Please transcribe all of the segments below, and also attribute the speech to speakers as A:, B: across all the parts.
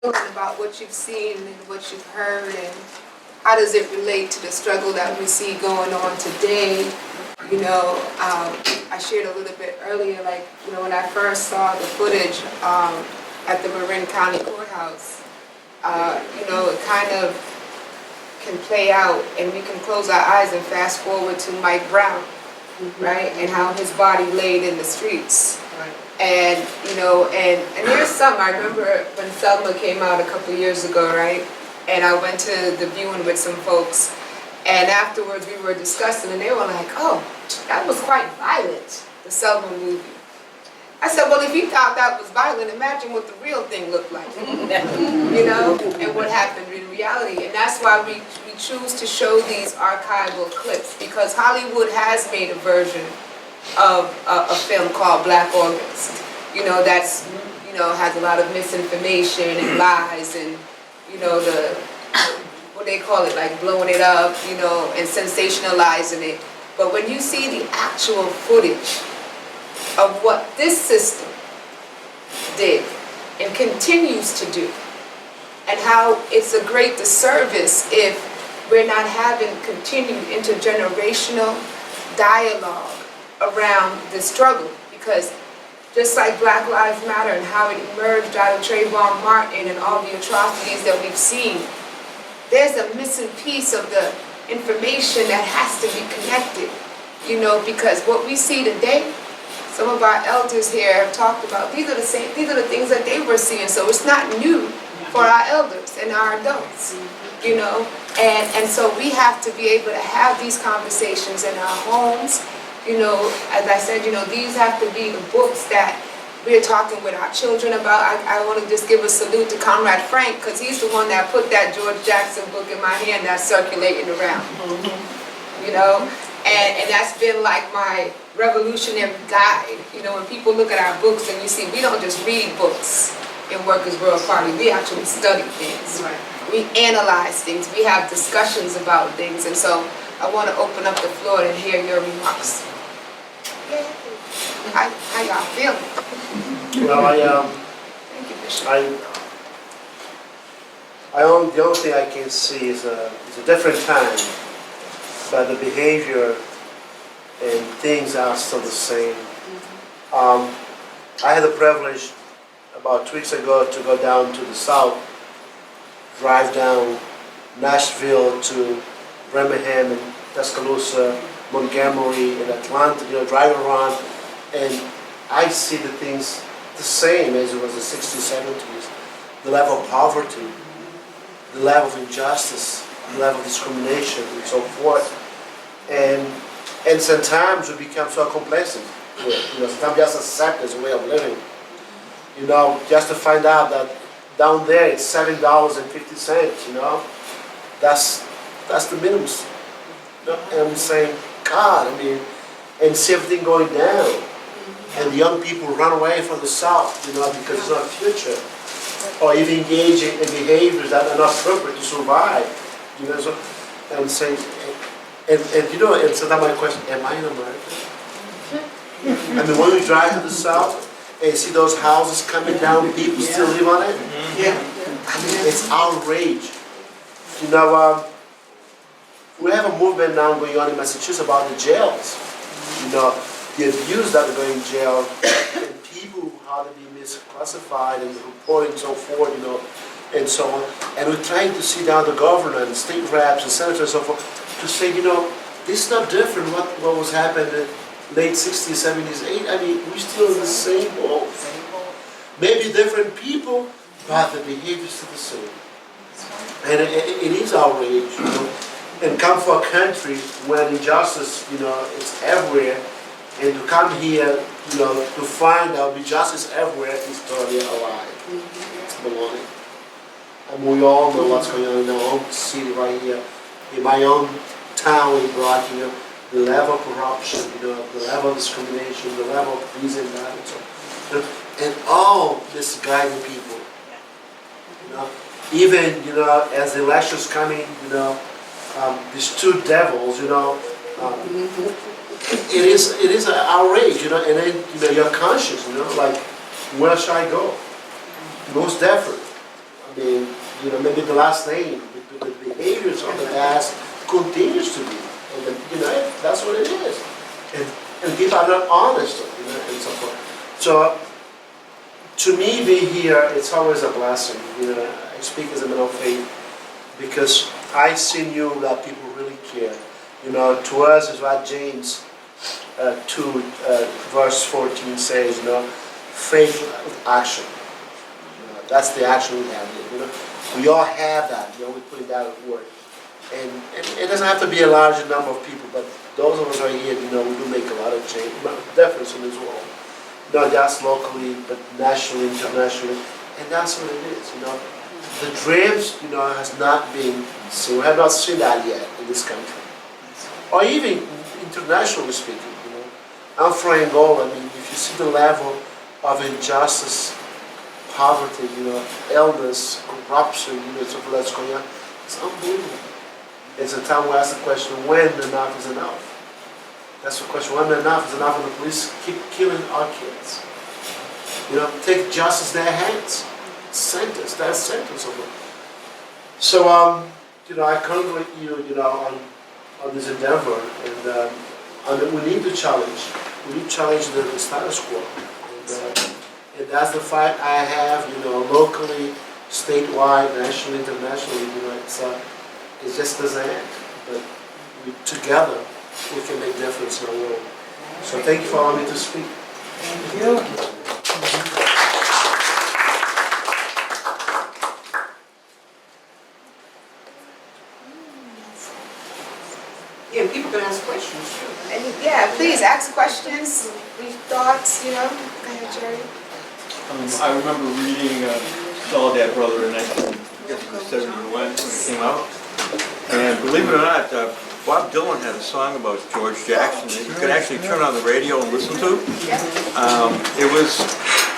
A: feeling about what you've seen and what you've heard, and how does it relate to the struggle that we see going on today? I shared a little bit earlier, when I first saw the footage at the Marin County Courthouse, it kind of can play out, and we can close our eyes and fast forward to Mike Brown, right? And how his body laid in the streets.
B: Right.
A: And, and there's some, I remember when Selma came out a couple years ago, right? And I went to the viewing with some folks, and afterwards we were discussing, and they were like, oh, that was quite violent, the Selma movie. I said, well, if you thought that was violent, imagine what the real thing looked like, and what happened in reality. And that's why we choose to show these archival clips, because Hollywood has made a version of a film called Black August, that's, has a lot of misinformation and lies and, what they call it, like blowing it up, and sensationalizing it. But when you see the actual footage of what this system did and continues to do, and how it's a great disservice if we're not having continued intergenerational dialogue around the struggle. Because just like Black Lives Matter and how it emerged out of Trayvon Martin and all the atrocities that we've seen, there's a missing piece of the information that has to be connected, because what we see today, some of our elders here have talked about, these are the things that they were seeing, so it's not new for our elders and our adults, and so we have to be able to have these conversations in our homes. As I said, these have to be the books that we're talking with our children about. I want to just give a salute to Comrade Frank, because he's the one that put that George Jackson book in my hand that's circulating around, and that's been like my revolutionary guide. When people look at our books and you see, we don't just read books in Workers' World Party, we actually study things.
B: Right.
A: We analyze things, we have discussions about things, and so I want to open up the floor and hear your remarks. How y'all feeling?
C: Well,
A: Thank you, Bishop.
C: the only thing I can see is a different time, but the behavior and things are still the same. I had the privilege about 2 weeks ago to go down to the south, drive down Nashville to Birmingham and Tuscaloosa, Montgomery and Atlanta, drive around, and I see the things the same as it was in the 60s, 70s. The level of poverty, the level of injustice, the level of discrimination, and so forth. And sometimes we become so complacent. Sometimes just accept as a way of living. Just to find out that down there it's $7.50. That's the minimum. And I'm saying, God, and see everything going down. And the young people run away from the South, because it's not a future. Or even engage in behaviors that are not appropriate to survive. So I'm saying, and sometimes my question, am I in America? When we drive to the South and see those houses coming down, people still live on it?
B: Yeah.
C: It's outrage. We have a movement now going on in Massachusetts about the jails. The abuse that are going to jail, and people how to be misclassified and reported and so forth, and so on. And we're trying to sit down the governor and state reps and senators and so forth to say, this is not different what was happening in the late 60s, 70s, 80s. We're still in the same boat. Maybe different people, but the behavior is still the same. And it is outrage, and come from a country where injustice, it's everywhere, and to come here, to find out injustice everywhere is totally a lie. It's baloney. And we all know what's going on in our own city right here, in my own town in Brockton, the level of corruption, the level of discrimination, the level of this and that, and so on. And all misguiding people. Even, as the elections coming, these two devils, it is an outrage, and then, your conscience, like, where should I go? Most definitely. maybe the last name, the behaviors of the past continues to be. And that's what it is. And people are not honest, and so forth. So, to me, being here, it's always a blessing. I speak as a man of faith because I see you that people really care. To us is what James 2 verse 14 says. Faith with action. That's the action we have here. We all have that. We put that at work. And it doesn't have to be a large number of people, but those of us right here, we do make a lot of change, difference in this world. Not just locally, but nationally, internationally, and that's what it is. The dreams, has not been seen. We have not seen that yet in this country, or even internationally speaking. I'm from Angola. If you see the level of injustice, poverty, illness, corruption, something that's going on, it's unbelievable. It's a time we ask the question, when enough is enough? That's the question, when enough is enough, and the police keep killing our kids. Take justice in their hands. That's sentence of it. So, I congratulate you, on this endeavor, and we need to challenge. We need to challenge the status quo. And that's the fight I have, locally, statewide, nationally, internationally. It just doesn't end. But together, we can make a difference in the world. So thank you for allowing me to speak.
B: Thank you.
D: Yeah, people can ask questions too.
A: And please ask questions, leave thoughts, Go ahead, Jerry.
E: I remember reading Soledad Brother in 1971 when it came out. And believe it or not, Bob Dylan had a song about George Jackson that you could actually turn on the radio and listen to. It was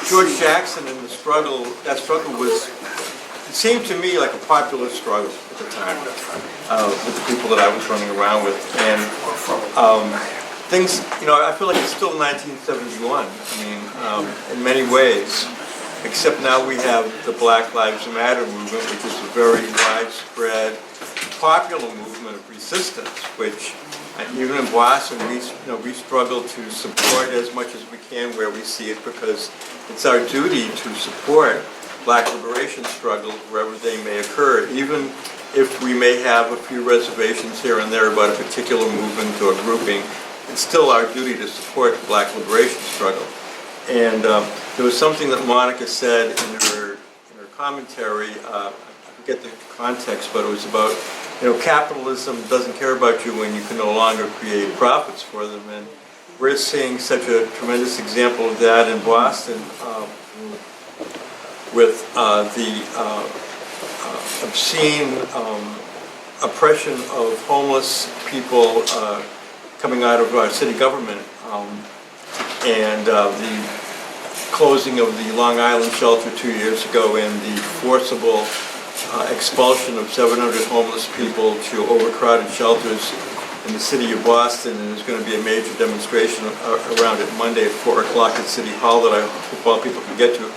E: George Jackson and the struggle. That struggle was, it seemed to me like a popular struggle at the time with the people that I was running around with. And things, I feel like it's still 1971. In many ways. Except now we have the Black Lives Matter movement, which is a very widespread, popular movement of resistance, which even in Boston, we struggle to support as much as we can where we see it, because it's our duty to support Black liberation struggles wherever they may occur, even if we may have a few reservations here and there about a particular movement or grouping. It's still our duty to support the Black liberation struggle. And there was something that Monica said in her commentary, I forget the context, but it was about, capitalism doesn't care about you when you can no longer create profits for them. And we're seeing such a tremendous example of that in Boston with the obscene oppression of homeless people coming out of our city government. And the closing of the Long Island shelter 2 years ago, and the forcible expulsion of 700 homeless people to overcrowded shelters in the city of Boston. And there's going to be a major demonstration around it Monday at 4 o'clock at City Hall that I hope all people can get to.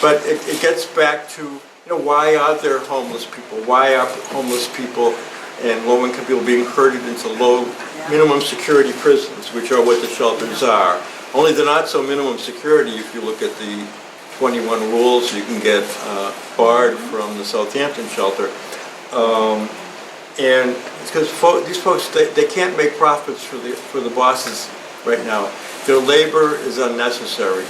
E: But it gets back to, why are there homeless people? Why are homeless people and low-income people being herded into low minimum security prisons, which are what the shelters are? Only they're not so minimum security. If you look at the 21 rules, you can get barred from the Southampton shelter. And it's because these folks, they can't make profits for the bosses right now. Their labor is unnecessary.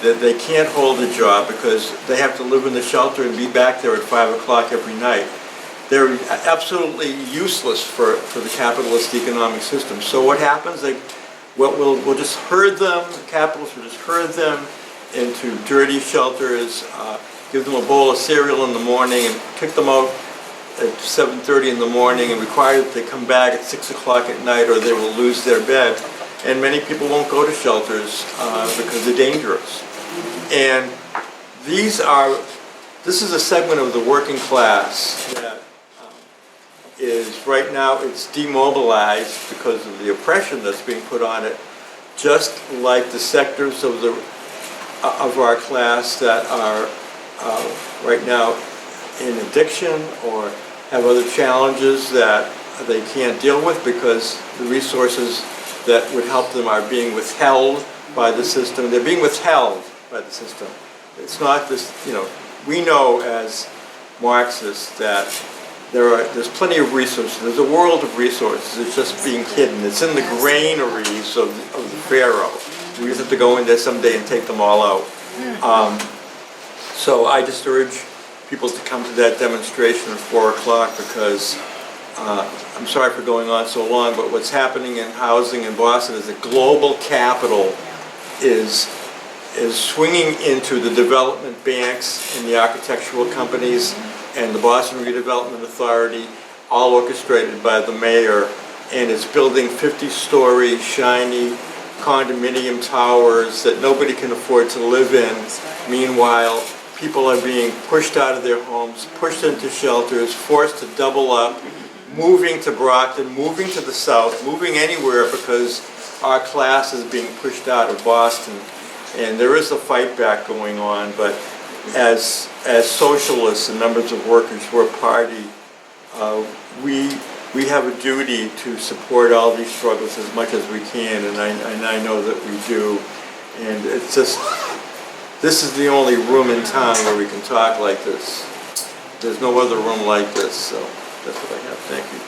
E: They can't hold a job because they have to live in the shelter and be back there at 5 o'clock every night. They're absolutely useless for the capitalist economic system. So what happens? We'll just herd them, the capitalists will just herd them into dirty shelters, give them a bowl of cereal in the morning and kick them out at 7:30 in the morning and require that they come back at 6 o'clock at night or they will lose their bed. And many people won't go to shelters because they're dangerous. And this is a segment of the working class that is right now, it's demobilized because of the oppression that's being put on it, just like the sectors of our class that are right now in addiction or have other challenges that they can't deal with because the resources that would help them are being withheld by the system. They're being withheld by the system. It's not this, we know as Marxists that there's plenty of resources. There's a world of resources. It's just being hidden. It's in the granaries of the Pharaoh. We just have to go in there someday and take them all out. So I just urge people to come to that demonstration at 4 o'clock because I'm sorry for going on so long, but what's happening in housing in Boston is that global capital is swinging into the development banks and the architectural companies and the Boston Redevelopment Authority, all orchestrated by the mayor, and it's building 50-story shiny condominium towers that nobody can afford to live in. Meanwhile, people are being pushed out of their homes, pushed into shelters, forced to double up, moving to Brockton, moving to the south, moving anywhere because our class is being pushed out of Boston. And there is a fight back going on, but as socialists and members of Workers' for a Party, we have a duty to support all these struggles as much as we can, and I know that we do. And it's just, this is the only room in town where we can talk like this. There's no other room like this, so that's what I have. Thank you.